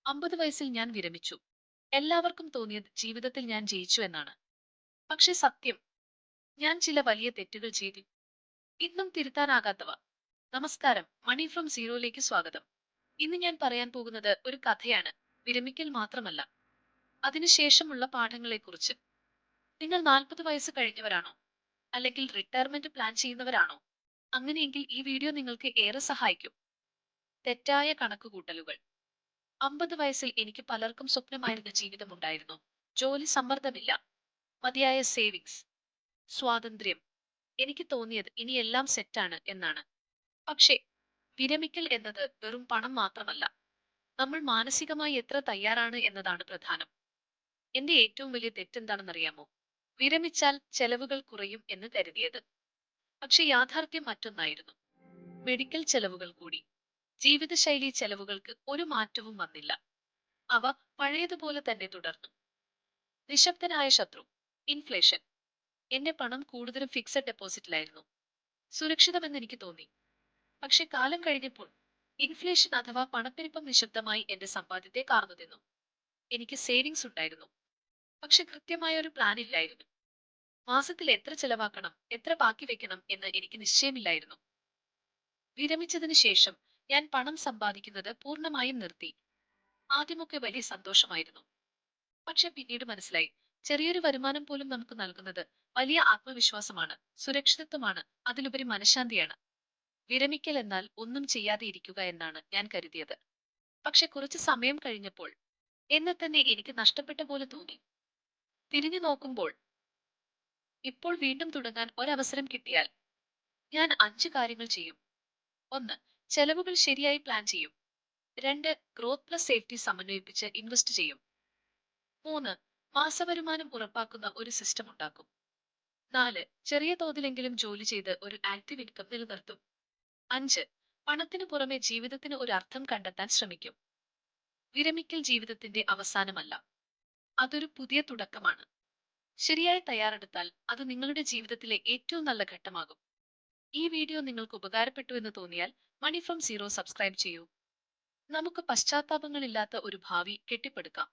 50 വയസ്സിൽ ഞാൻ വിരമിച്ചു. എല്ലാവർക്കും തോന്നിയത് ജീവിതത്തിൽ ഞാൻ ജയിച്ചു എന്നാണ്. പക്ഷേ സത്യം, ഞാൻ ചില വലിയ തെറ്റുകൾ ചെയ്തു. ഇന്നും തിരുത്താനാകാത്തവ. നമസ്കാരം, മണി ഫ്രം സീറോയിലേക്ക് സ്വാഗതം. ഇന്ന് ഞാൻ പറയാൻ പോകുന്നത് ഒരു കഥയാണ്. വിരമിക്കൽ മാത്രമല്ല, അതിനുശേഷമുള്ള പാഠങ്ങളെക്കുറിച്ച്. നിങ്ങൾ 40 വയസ്സ് കഴിഞ്ഞവരാണോ? അല്ലെങ്കിൽ റിട്ടയർമെന്റ് പ്ലാൻ ചെയ്യുന്നവരാണോ? അങ്ങനെയെങ്കിൽ ഈ വീഡിയോ നിങ്ങൾക്ക് ഏറെ സഹായിക്കും. തെറ്റായ കണക്കുകൂട്ടലുകൾ. 50 വയസ്സിൽ എനിക്ക് പലർക്കും സ്വപ്നമായിരുന്ന ജീവിതമുണ്ടായിരുന്നു. ജോലി സമ്മർദ്ദമില്ല, മതിയായ സേവിങ്സ്, സ്വാതന്ത്ര്യം. എനിക്ക് തോന്നിയത് ഇനിയെല്ലാം സെറ്റാണ് എന്നാണ്. പക്ഷേ വിരമിക്കൽ എന്നത് വെറും പണം മാത്രമല്ല. നമ്മൾ മാനസികമായി എത്ര തയ്യാറാണ് എന്നതാണ് പ്രധാനം. എന്റെ ഏറ്റവും വലിയ തെറ്റെന്താണെന്നറിയാമോ? വിരമിച്ചാൽ ചെലവുകൾ കുറയും എന്ന് കരുതിയത്. പക്ഷെ യാഥാർത്ഥ്യം മറ്റൊന്നായിരുന്നു. മെഡിക്കൽ ചെലവുകൾ കൂടി. ജീവിതശൈലി ചെലവുകൾക്ക് ഒരു മാറ്റവും വന്നില്ല. അവ പഴയതുപോലെ തന്നെ തുടർന്നു. നിശബ്ദനായ ശത്രു, ഇൻഫ്ലേഷൻ. എന്റെ പണം കൂടുതലും ഫിക്സഡ് ഡെപ്പോസിറ്റിലായിരുന്നു. സുരക്ഷിതമെന്ന് എനിക്ക് തോന്നി. പക്ഷെ കാലം കഴിഞ്ഞപ്പോൾ ഇൻഫ്ലേഷൻ അഥവാ പണപ്പെരുപ്പം നിശബ്ദമായി എന്റെ സമ്പാദ്യത്തെ കാർന്നു തിന്നു. എനിക്ക് സേവിങ്സ് ഉണ്ടായിരുന്നു, പക്ഷെ കൃത്യമായ ഒരു പ്ലാൻ ഇല്ലായിരുന്നു. മാസത്തിൽ എത്ര ചെലവാക്കണം, എത്ര ബാക്കി വെക്കണം എന്ന് എനിക്ക് നിശ്ചയമില്ലായിരുന്നു. വിരമിച്ചതിന് ശേഷം ഞാൻ പണം സമ്പാദിക്കുന്നത് പൂർണ്ണമായും നിർത്തി. ആദ്യമൊക്കെ വലിയ സന്തോഷമായിരുന്നു. പക്ഷെ പിന്നീട് മനസ്സിലായി, ചെറിയൊരു വരുമാനം പോലും നമുക്ക് നൽകുന്നത് വലിയ ആത്മവിശ്വാസമാണ്, സുരക്ഷിതത്വമാണ്, അതിലുപരി മനഃശാന്തിയാണ്. വിരമിക്കൽ എന്നാൽ ഒന്നും ചെയ്യാതെ ഇരിക്കുക എന്നാണ് ഞാൻ കരുതിയത്. പക്ഷെ കുറച്ച് സമയം കഴിഞ്ഞപ്പോൾ എന്നെ തന്നെ എനിക്ക് നഷ്ടപ്പെട്ട പോലെ തോന്നി. തിരിഞ്ഞു നോക്കുമ്പോൾ ഇപ്പോൾ വീണ്ടും തുടങ്ങാൻ ഒരവസരം കിട്ടിയാൽ ഞാൻ 5 കാര്യങ്ങൾ ചെയ്യും. 1. ചെലവുകൾ ശരിയായി പ്ലാൻ ചെയ്യും. 2. ഗ്രോത്ത് പ്ലസ് സേഫ്റ്റി സമന്വയിപ്പിച്ച് ഇൻവെസ്റ്റ് ചെയ്യും. 3. മാസവരുമാനം ഉറപ്പാക്കുന്ന ഒരു സിസ്റ്റം ഉണ്ടാക്കും. 4. ചെറിയ തോതിലെങ്കിലും ജോലി ചെയ്ത് ഒരു ആക്റ്റീവ് ഇൻകം നിലനിർത്തും. 5. പണത്തിനു പുറമെ ജീവിതത്തിന് ഒരു അർത്ഥം കണ്ടെത്താൻ ശ്രമിക്കും. വിരമിക്കൽ ജീവിതത്തിന്റെ അവസാനമല്ല, അതൊരു പുതിയ തുടക്കമാണ്. ശരിയായി തയ്യാറെടുത്താൽ അത് നിങ്ങളുടെ ജീവിതത്തിലെ ഏറ്റവും നല്ല ഘട്ടമാകും. ഈ വീഡിയോ നിങ്ങൾക്ക് ഉപകാരപ്പെട്ടു എന്ന് തോന്നിയാൽ മണി ഫ്രം സീറോ സബ്സ്ക്രൈബ് ചെയ്യൂ. നമുക്ക് പശ്ചാത്താപങ്ങളില്ലാത്ത ഒരു ഭാവി കെട്ടിപ്പടുക്കാം.